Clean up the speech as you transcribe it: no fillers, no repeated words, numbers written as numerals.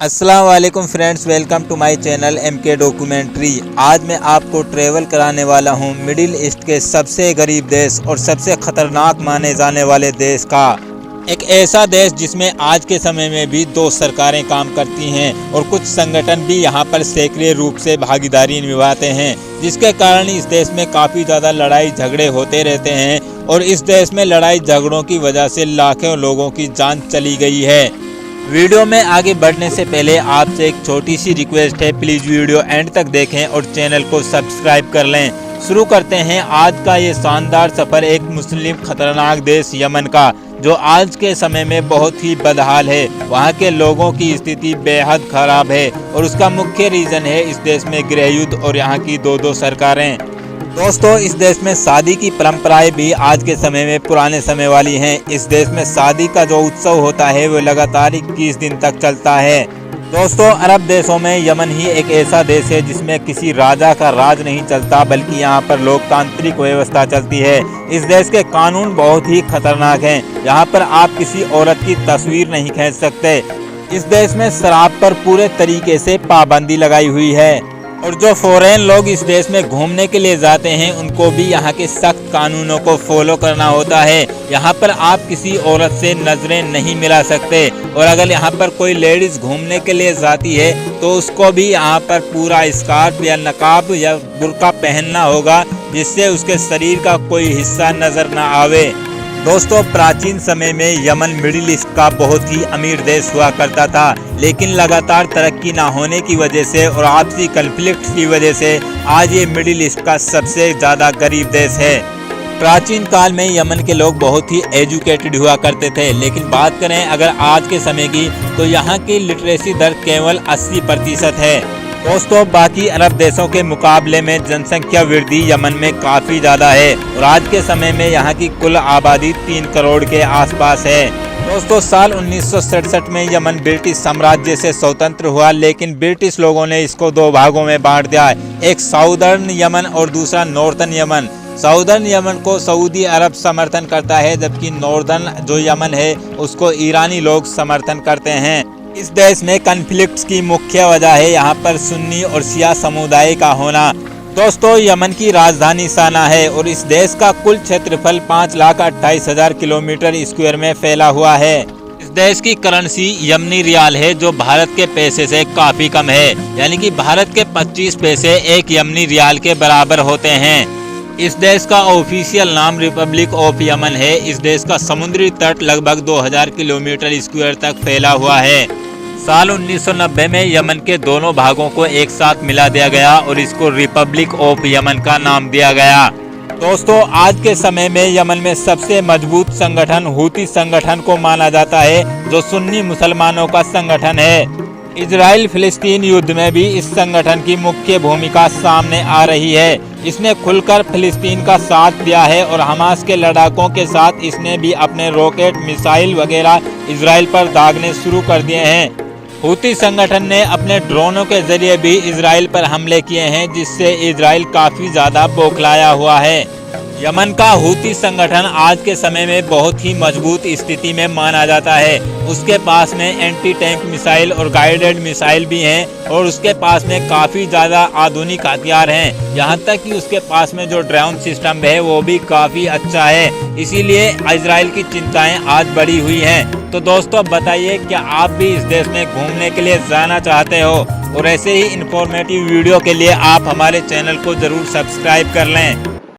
अस्सलाम वालेकुम friends, welcome to my channel MK documentary. आज मैं आपको ट्रेवल कराने वाला हूं मिडिल ईस्ट के सबसे गरीब देश और सबसे ख़तरनाक माने जाने वाले देश का एक ऐसा देश जिसमें आज के समय में भी दो सरकारें काम करती हैं और कुछ संगठन भी यहां पर सक्रिय रूप से भागीदारी निभाते हैं, जिसके कारण इस देश में काफ़ी ज़्यादा लड़ाई झगड़े होते रहते हैं और इस देश में लड़ाई झगड़ों की वजह से लाखों लोगों की जान चली गई है। वीडियो में आगे बढ़ने से पहले आपसे एक छोटी सी रिक्वेस्ट है, प्लीज़ वीडियो एंड तक देखें और चैनल को सब्सक्राइब कर लें। शुरू करते हैं आज का ये शानदार सफ़र एक मुस्लिम खतरनाक देश यमन का, जो आज के समय में बहुत ही बदहाल है। वहाँ के लोगों की स्थिति बेहद खराब है और उसका मुख्य रीज़न है इस देश में गृह युद्ध और यहाँ की दो सरकारें। दोस्तों, इस देश में शादी की परंपराएं भी आज के समय में पुराने समय वाली हैं। इस देश में शादी का जो उत्सव होता है वो लगातार 21 दिन तक चलता है। दोस्तों, अरब देशों में यमन ही एक ऐसा देश है जिसमें किसी राजा का राज नहीं चलता, बल्कि यहाँ पर लोकतांत्रिक व्यवस्था चलती है। इस देश के कानून बहुत ही खतरनाक हैं। यहाँ पर आप किसी औरत की तस्वीर नहीं खींच सकते। इस देश में शराब पर पूरे तरीके से पाबंदी लगाई हुई है और जो फॉरेन लोग इस देश में घूमने के लिए जाते हैं उनको भी यहाँ के सख्त कानूनों को फॉलो करना होता है। यहाँ पर आप किसी औरत से नजरें नहीं मिला सकते और अगर यहाँ पर कोई लेडीज घूमने के लिए जाती है तो उसको भी यहाँ पर पूरा स्कार्फ या नकाब या बुर्का पहनना होगा, जिससे उसके शरीर का कोई हिस्सा नजर न आवे। दोस्तों, प्राचीन समय में यमन मिडिल ईस्ट का बहुत ही अमीर देश हुआ करता था, लेकिन लगातार तरक्की ना होने की वजह से और आपसी कन्फ्लिक्ट की वजह से आज ये मिडिल ईस्ट का सबसे ज़्यादा गरीब देश है। प्राचीन काल में यमन के लोग बहुत ही एजुकेटेड हुआ करते थे, लेकिन बात करें अगर आज के समय की तो यहाँ की लिटरेसी दर केवल 80% है। दोस्तों, बाकी अरब देशों के मुकाबले में जनसंख्या वृद्धि यमन में काफ़ी ज़्यादा है और आज के समय में यहाँ की कुल आबादी 3 करोड़ के आसपास है। दोस्तों, साल 1967 में यमन ब्रिटिश साम्राज्य से स्वतंत्र हुआ, लेकिन ब्रिटिश लोगों ने इसको 2 भागों में बांट दिया, एक साउदर्न यमन और दूसरा नॉर्थर्न यमन। साउदर्न यमन को सऊदी अरब समर्थन करता है, जबकि नॉर्दर्न जो यमन है उसको ईरानी लोग समर्थन करते हैं। इस देश में कन्फ्लिक्ट्स की मुख्य वजह है यहाँ पर सुन्नी और शिया समुदाय का होना। दोस्तों, यमन की राजधानी सना है और इस देश का कुल क्षेत्रफल 5,28,000 किलोमीटर स्क्वायर में फैला हुआ है। इस देश की करेंसी यमनी रियाल है, जो भारत के पैसे से काफ़ी कम है, यानी कि भारत के 25 पैसे एक यमनी रियाल के बराबर होते हैं। इस देश का ऑफिशियल नाम रिपब्लिक ऑफ यमन है। इस देश का समुद्री तट लगभग 2000 किलोमीटर स्क्वायर तक फैला हुआ है। साल 1990 में यमन के दोनों भागों को एक साथ मिला दिया गया और इसको रिपब्लिक ऑफ यमन का नाम दिया गया। दोस्तों, आज के समय में यमन में सबसे मजबूत संगठन हूती संगठन को माना जाता है, जो सुन्नी मुसलमानों का संगठन है। इजराइल फिलिस्तीन युद्ध में भी इस संगठन की मुख्य भूमिका सामने आ रही है। इसने खुलकर फिलिस्तीन का साथ दिया है और हमास के लड़ाकों के साथ इसने भी अपने रॉकेट मिसाइल वगैरह इजराइल पर दागने शुरू कर दिए हैं। हूती संगठन ने अपने ड्रोनों के जरिए भी इजराइल पर हमले किए हैं, जिससे इजराइल काफ़ी ज़्यादा बौखलाया हुआ है। यमन का हूती संगठन आज के समय में बहुत ही मजबूत स्थिति में माना जाता है। उसके पास में एंटी टैंक मिसाइल और गाइडेड मिसाइल भी हैं और उसके पास में काफ़ी ज़्यादा आधुनिक हथियार हैं। यहाँ तक कि उसके पास में जो ड्रोन सिस्टम है वो भी काफ़ी अच्छा है। इसीलिए इजराइल की चिंताएं आज बढ़ी हुई हैं। तो दोस्तों, बताइए क्या आप भी इस देश में घूमने के लिए जाना चाहते हो? और ऐसे ही इंफॉर्मेटिव वीडियो के लिए आप हमारे चैनल को ज़रूर सब्सक्राइब कर लें।